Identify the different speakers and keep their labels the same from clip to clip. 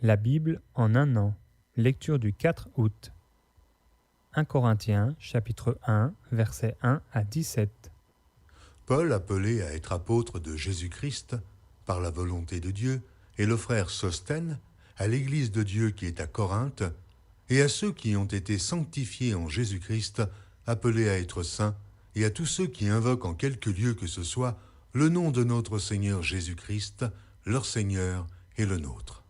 Speaker 1: La Bible en un an. Lecture du 4 août. 1 Corinthiens, chapitre 1, versets 1 à 17.
Speaker 2: Paul, appelé à être apôtre de Jésus-Christ, par la volonté de Dieu, et le frère Sosthène, à l'Église de Dieu qui est à Corinthe, et à ceux qui ont été sanctifiés en Jésus-Christ, appelés à être saints, et à tous ceux qui invoquent en quelque lieu que ce soit le nom de notre Seigneur Jésus-Christ, leur Seigneur et le nôtre.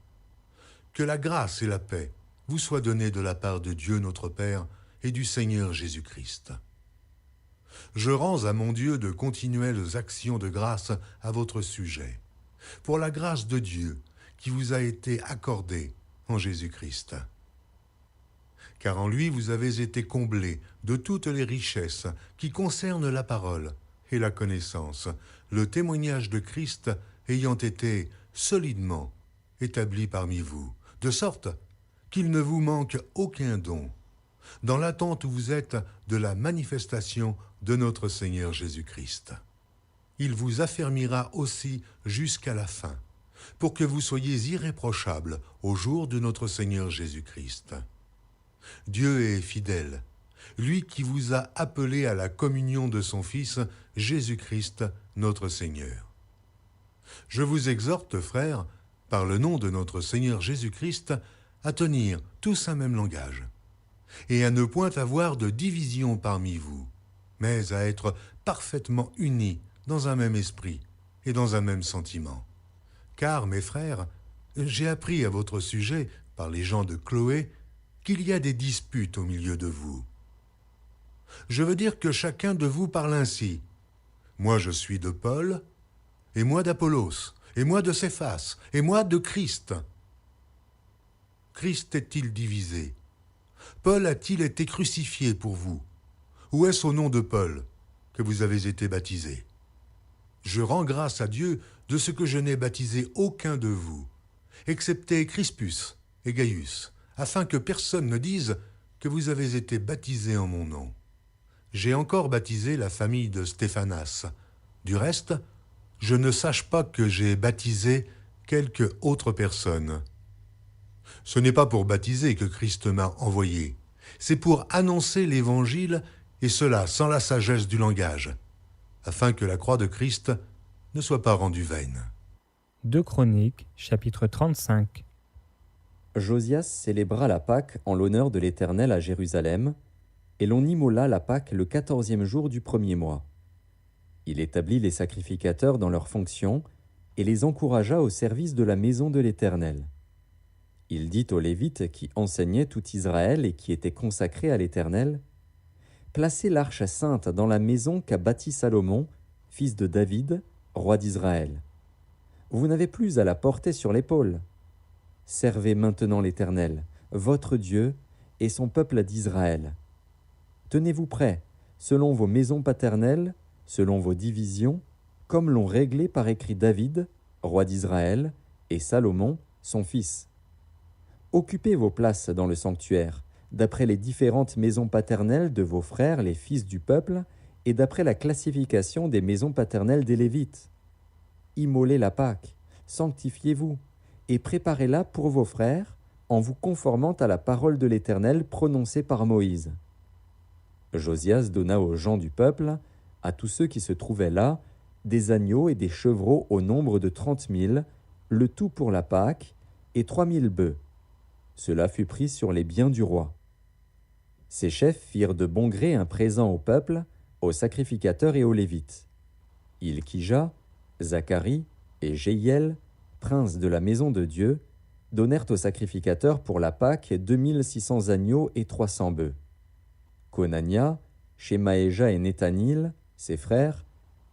Speaker 2: Que la grâce et la paix vous soient données de la part de Dieu notre Père et du Seigneur Jésus-Christ. Je rends à mon Dieu de continuelles actions de grâce à votre sujet, pour la grâce de Dieu qui vous a été accordée en Jésus-Christ. Car en lui vous avez été comblés de toutes les richesses qui concernent la parole et la connaissance, le témoignage de Christ ayant été solidement établi parmi vous, de sorte qu'il ne vous manque aucun don, dans l'attente où vous êtes de la manifestation de notre Seigneur Jésus-Christ. Il vous affermira aussi jusqu'à la fin, pour que vous soyez irréprochables au jour de notre Seigneur Jésus-Christ. Dieu est fidèle, lui qui vous a appelés à la communion de son Fils, Jésus-Christ, notre Seigneur. Je vous exhorte, frères, par le nom de notre Seigneur Jésus-Christ, à tenir tous un même langage, et à ne point avoir de division parmi vous, mais à être parfaitement unis dans un même esprit et dans un même sentiment. Car, mes frères, j'ai appris à votre sujet, par les gens de Chloé, qu'il y a des disputes au milieu de vous. Je veux dire que chacun de vous parle ainsi. Moi je suis de Paul, et moi d'Apollos, et moi de Céphas, et moi de Christ. Christ est-il divisé? Paul a-t-il été crucifié pour vous? Ou est-ce au nom de Paul que vous avez été baptisés? Je rends grâce à Dieu de ce que je n'ai baptisé aucun de vous, excepté Crispus et Gaius, afin que personne ne dise que vous avez été baptisés en mon nom. J'ai encore baptisé la famille de Stéphanas. Du reste, je ne sache pas que j'ai baptisé quelque autre personne. Ce n'est pas pour baptiser que Christ m'a envoyé, c'est pour annoncer l'Évangile, et cela sans la sagesse du langage, afin que la croix de Christ ne soit pas rendue vaine.
Speaker 1: 2 Chroniques, chapitre 35.
Speaker 3: Josias célébra la Pâque en l'honneur de l'Éternel à Jérusalem, et l'on immola la Pâque le 14e jour du premier mois. Il établit les sacrificateurs dans leurs fonctions et les encouragea au service de la maison de l'Éternel. Il dit aux Lévites qui enseignaient tout Israël et qui étaient consacrés à l'Éternel: « Placez l'arche sainte dans la maison qu'a bâtie Salomon, fils de David, roi d'Israël. Vous n'avez plus à la porter sur l'épaule. Servez maintenant l'Éternel, votre Dieu, et son peuple d'Israël. Tenez-vous prêts, selon vos maisons paternelles, selon vos divisions, comme l'ont réglé par écrit David, roi d'Israël, et Salomon, son fils. Occupez vos places dans le sanctuaire, d'après les différentes maisons paternelles de vos frères, les fils du peuple, et d'après la classification des maisons paternelles des Lévites. Immolez la Pâque, sanctifiez-vous, et préparez-la pour vos frères, en vous conformant à la parole de l'Éternel prononcée par Moïse. » Josias donna aux gens du peuple, à tous ceux qui se trouvaient là, des agneaux et des chevreaux au nombre de 30 000, le tout pour la Pâque, et 3 000 bœufs. Cela fut pris sur les biens du roi. Ces chefs firent de bon gré un présent au peuple, aux sacrificateurs et aux Lévites. Ilkija, Zacharie et Jéhiel, princes de la maison de Dieu, donnèrent aux sacrificateurs pour la Pâque 2600 agneaux et 300 bœufs. Konania, Shemaéja et Nethanil, ses frères,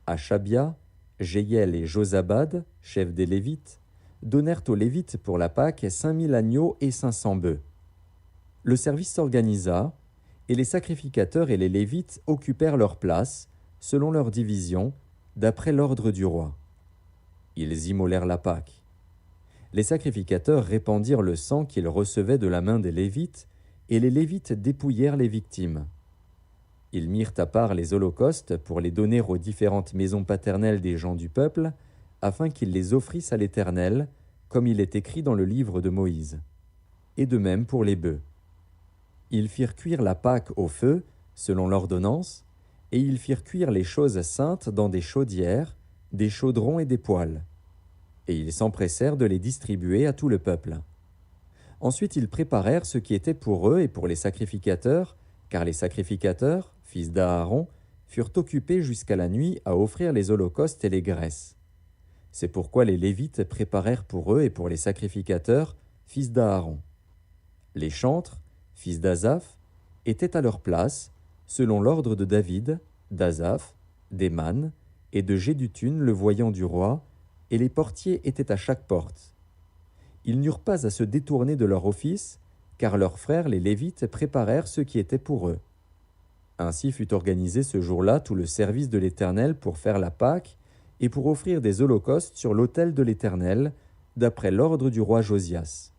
Speaker 3: Achabia, Jéhiel et Josabad, chefs des Lévites, donnèrent aux Lévites pour la Pâque 5000 agneaux et 500 bœufs. Le service s'organisa, et les sacrificateurs et les Lévites occupèrent leur place, selon leur division, d'après l'ordre du roi. Ils immolèrent la Pâque. Les sacrificateurs répandirent le sang qu'ils recevaient de la main des Lévites, et les Lévites dépouillèrent les victimes. Ils mirent à part les holocaustes pour les donner aux différentes maisons paternelles des gens du peuple, afin qu'ils les offrissent à l'Éternel, comme il est écrit dans le livre de Moïse. Et de même pour les bœufs. Ils firent cuire la Pâque au feu, selon l'ordonnance, et ils firent cuire les choses saintes dans des chaudières, des chaudrons et des poêles. Et ils s'empressèrent de les distribuer à tout le peuple. Ensuite ils préparèrent ce qui était pour eux et pour les sacrificateurs, car les sacrificateurs, fils d'Aaron, furent occupés jusqu'à la nuit à offrir les holocaustes et les graisses. C'est pourquoi les Lévites préparèrent pour eux et pour les sacrificateurs, fils d'Aaron. Les chantres, fils d'Asaph, étaient à leur place, selon l'ordre de David, d'Asaph, d'Éman et de Jéduthun le voyant du roi, et les portiers étaient à chaque porte. Ils n'eurent pas à se détourner de leur office, car leurs frères les Lévites préparèrent ce qui était pour eux. Ainsi fut organisé ce jour-là tout le service de l'Éternel pour faire la Pâque et pour offrir des holocaustes sur l'autel de l'Éternel, d'après l'ordre du roi Josias.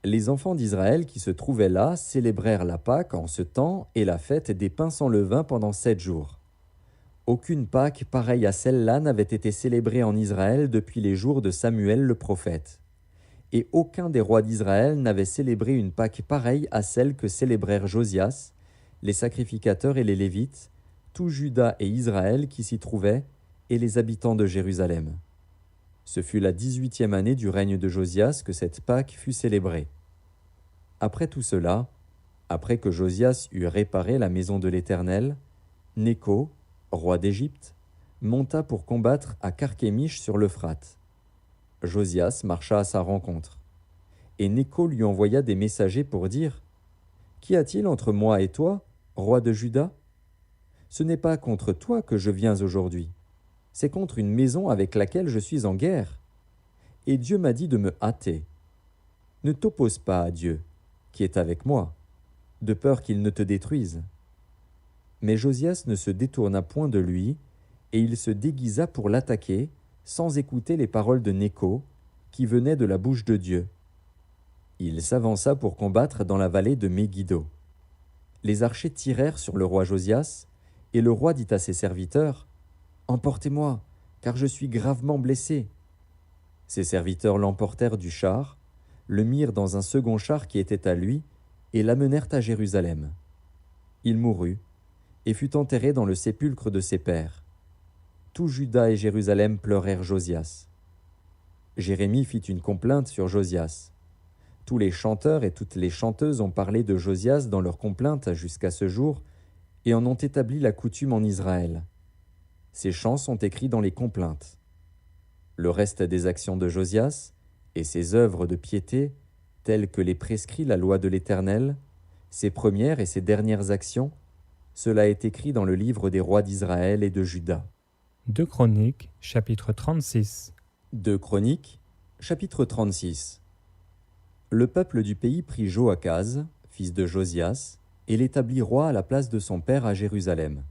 Speaker 3: Les enfants d'Israël qui se trouvaient là célébrèrent la Pâque en ce temps et la fête des pains sans levain pendant 7 jours. Aucune Pâque pareille à celle-là n'avait été célébrée en Israël depuis les jours de Samuel le prophète. Et aucun des rois d'Israël n'avait célébré une Pâque pareille à celle que célébrèrent Josias, les sacrificateurs et les Lévites, tout Juda et Israël qui s'y trouvaient, et les habitants de Jérusalem. Ce fut la 18e année du règne de Josias que cette Pâque fut célébrée. Après tout cela, après que Josias eut réparé la maison de l'Éternel, Nécho, roi d'Égypte, monta pour combattre à Carchemish sur l'Euphrate. Josias marcha à sa rencontre. Et Nécho lui envoya des messagers pour dire « Qu'y a-t-il entre moi et toi, roi de Juda ? Ce n'est pas contre toi que je viens aujourd'hui, c'est contre une maison avec laquelle je suis en guerre. Et Dieu m'a dit de me hâter. Ne t'oppose pas à Dieu, qui est avec moi, de peur qu'il ne te détruise. » Mais Josias ne se détourna point de lui, et il se déguisa pour l'attaquer, sans écouter les paroles de Nécho, qui venaient de la bouche de Dieu. Il s'avança pour combattre dans la vallée de Megiddo. Les archers tirèrent sur le roi Josias, et le roi dit à ses serviteurs, « Emportez-moi, car je suis gravement blessé. » Ses serviteurs l'emportèrent du char, le mirent dans un second char qui était à lui, et l'amenèrent à Jérusalem. Il mourut, et fut enterré dans le sépulcre de ses pères. Tout Juda et Jérusalem pleurèrent Josias. Jérémie fit une complainte sur Josias. Tous les chanteurs et toutes les chanteuses ont parlé de Josias dans leurs complaintes jusqu'à ce jour, et en ont établi la coutume en Israël. Ces chants sont écrits dans les complaintes. Le reste des actions de Josias, et ses œuvres de piété, telles que les prescrit la loi de l'Éternel, ses premières et ses dernières actions, cela est écrit dans le livre des rois d'Israël et de Juda.
Speaker 1: 2 Chroniques, chapitre 36.
Speaker 3: 2 Chroniques, chapitre 36. Le peuple du pays prit Joachaz, fils de Josias, et l'établit roi à la place de son père à Jérusalem.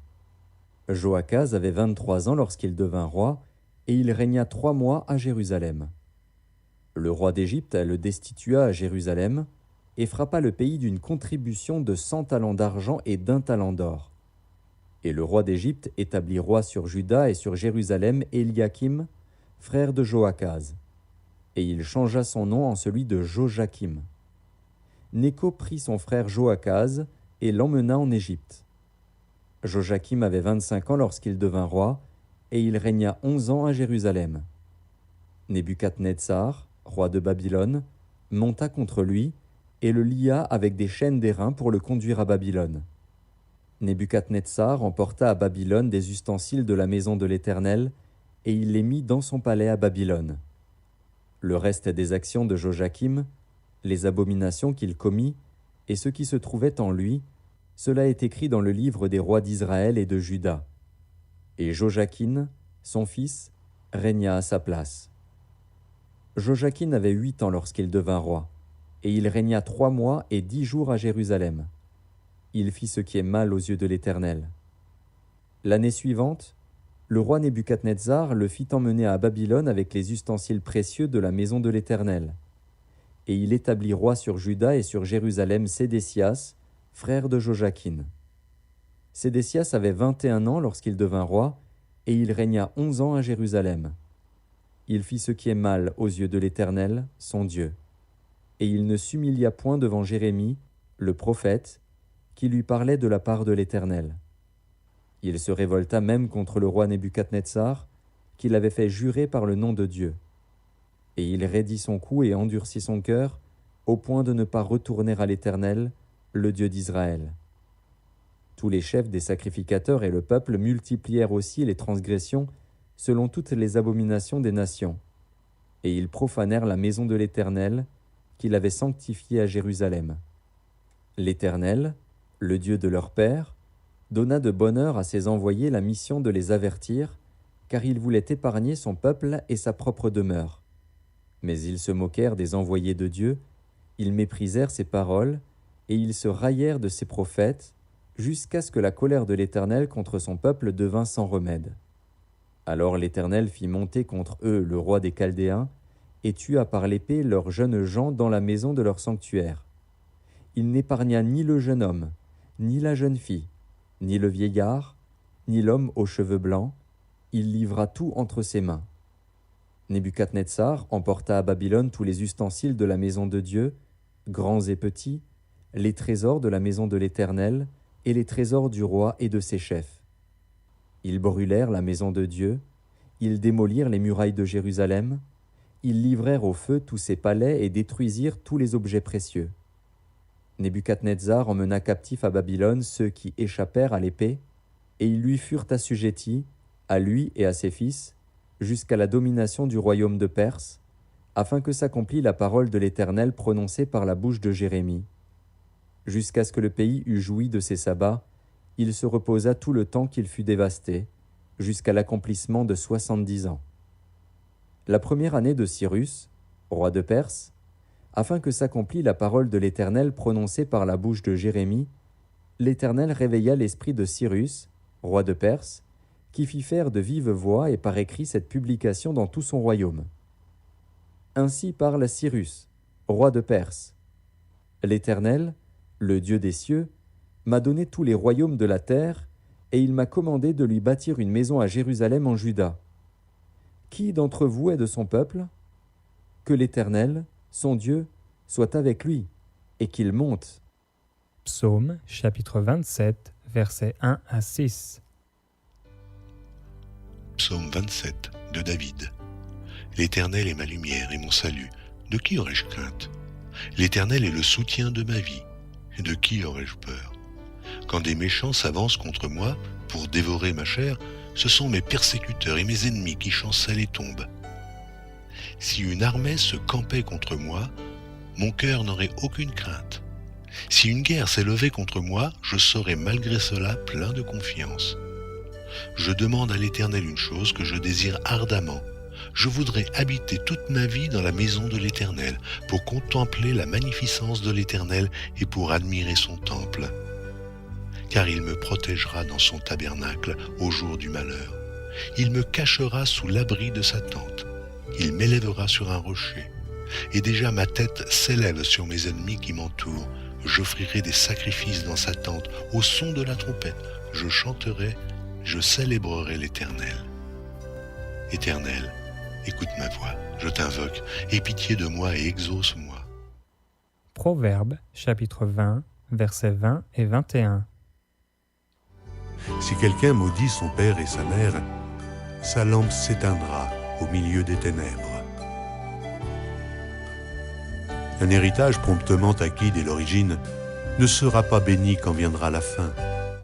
Speaker 3: Joachaz avait 23 ans lorsqu'il devint roi, et il régna 3 mois à Jérusalem. Le roi d'Égypte le destitua à Jérusalem, et frappa le pays d'une contribution de 100 talents d'argent et d'1 talent d'or. Et le roi d'Égypte établit roi sur Juda et sur Jérusalem Éliakim, frère de Joachaz. Et il changea son nom en celui de Jojakim. Nécho prit son frère Joachaz et l'emmena en Égypte. Jojakim avait 25 ans lorsqu'il devint roi, et il régna 11 ans à Jérusalem. Nebuchadnezzar, roi de Babylone, monta contre lui, et le lia avec des chaînes d'airain pour le conduire à Babylone. Nebuchadnezzar emporta à Babylone des ustensiles de la maison de l'Éternel, et il les mit dans son palais à Babylone. Le reste des actions de Jojakim, les abominations qu'il commit, et ce qui se trouvait en lui, cela est écrit dans le livre des rois d'Israël et de Juda. Et Jojakin, son fils, régna à sa place. Jojakin avait 8 ans lorsqu'il devint roi, et il régna 3 mois et 10 jours à Jérusalem. Il fit ce qui est mal aux yeux de l'Éternel. L'année suivante, le roi Nebuchadnezzar le fit emmener à Babylone avec les ustensiles précieux de la maison de l'Éternel. Et il établit roi sur Juda et sur Jérusalem Sédécias, frère de Jojakin. Sédécias avait 21 ans lorsqu'il devint roi, et il régna 11 ans à Jérusalem. il fit ce qui est mal aux yeux de l'Éternel, son Dieu. Et il ne s'humilia point devant Jérémie, le prophète, qui lui parlait de la part de l'Éternel. Il se révolta même contre le roi Nebuchadnezzar, qu'il avait fait jurer par le nom de Dieu. Et il raidit son cou et endurcit son cœur, au point de ne pas retourner à l'Éternel, le Dieu d'Israël. Tous les chefs des sacrificateurs et le peuple multiplièrent aussi les transgressions selon toutes les abominations des nations. Et ils profanèrent la maison de l'Éternel, qu'il avait sanctifiée à Jérusalem. L'Éternel, le Dieu de leur père, donna de bonne heure à ses envoyés la mission de les avertir, car il voulait épargner son peuple et sa propre demeure. Mais ils se moquèrent des envoyés de Dieu, ils méprisèrent ses paroles, et ils se raillèrent de ses prophètes, jusqu'à ce que la colère de l'Éternel contre son peuple devint sans remède. Alors l'Éternel fit monter contre eux le roi des Chaldéens, et tua par l'épée leurs jeunes gens dans la maison de leur sanctuaire. Il n'épargna ni le jeune homme, ni la jeune fille, ni le vieillard, ni l'homme aux cheveux blancs, il livra tout entre ses mains. Nebuchadnezzar emporta à Babylone tous les ustensiles de la maison de Dieu, grands et petits, les trésors de la maison de l'Éternel, et les trésors du roi et de ses chefs. Ils brûlèrent la maison de Dieu, ils démolirent les murailles de Jérusalem, ils livrèrent au feu tous ses palais et détruisirent tous les objets précieux. Nebuchadnezzar emmena captifs à Babylone ceux qui échappèrent à l'épée, et ils lui furent assujettis, à lui et à ses fils, jusqu'à la domination du royaume de Perse, afin que s'accomplît la parole de l'Éternel prononcée par la bouche de Jérémie. Jusqu'à ce que le pays eût joui de ses sabbats, il se reposa tout le temps qu'il fut dévasté, jusqu'à l'accomplissement de 70 ans. La première année de Cyrus, roi de Perse, afin que s'accomplît la parole de l'Éternel prononcée par la bouche de Jérémie, l'Éternel réveilla l'esprit de Cyrus, roi de Perse, qui fit faire de vive voix et par écrit cette publication dans tout son royaume. Ainsi parle Cyrus, roi de Perse. L'Éternel, le Dieu des cieux, m'a donné tous les royaumes de la terre, et il m'a commandé de lui bâtir une maison à Jérusalem en Juda. Qui d'entre vous est de son peuple? Que l'Éternel, son Dieu, soit avec lui, et qu'il monte.
Speaker 1: Psaume chapitre 27, versets 1 à 6.
Speaker 4: Psaume 27 de David. L'Éternel est ma lumière et mon salut. De qui aurais-je crainte? L'Éternel est le soutien de ma vie. De qui aurais-je peur? Quand des méchants s'avancent contre moi pour dévorer ma chair, ce sont mes persécuteurs et mes ennemis qui chancellent et tombent. Si une armée se campait contre moi, mon cœur n'aurait aucune crainte. Si une guerre s'est levée contre moi, je serais malgré cela plein de confiance. Je demande à l'Éternel une chose que je désire ardemment. Je voudrais habiter toute ma vie dans la maison de l'Éternel, pour contempler la magnificence de l'Éternel et pour admirer son temple. Car il me protégera dans son tabernacle au jour du malheur. Il me cachera sous l'abri de sa tente. Il m'élèvera sur un rocher. Et déjà ma tête s'élève sur mes ennemis qui m'entourent. J'offrirai des sacrifices dans sa tente. Au son de la trompette, je chanterai, je célébrerai l'Éternel. Éternel, écoute ma voix, je t'invoque, aie pitié de moi et exauce-moi.
Speaker 1: Proverbes chapitre 20, versets 20 et 21.
Speaker 2: Si quelqu'un maudit son père et sa mère, sa lampe s'éteindra au milieu des ténèbres. Un héritage promptement acquis dès l'origine ne sera pas béni quand viendra la fin.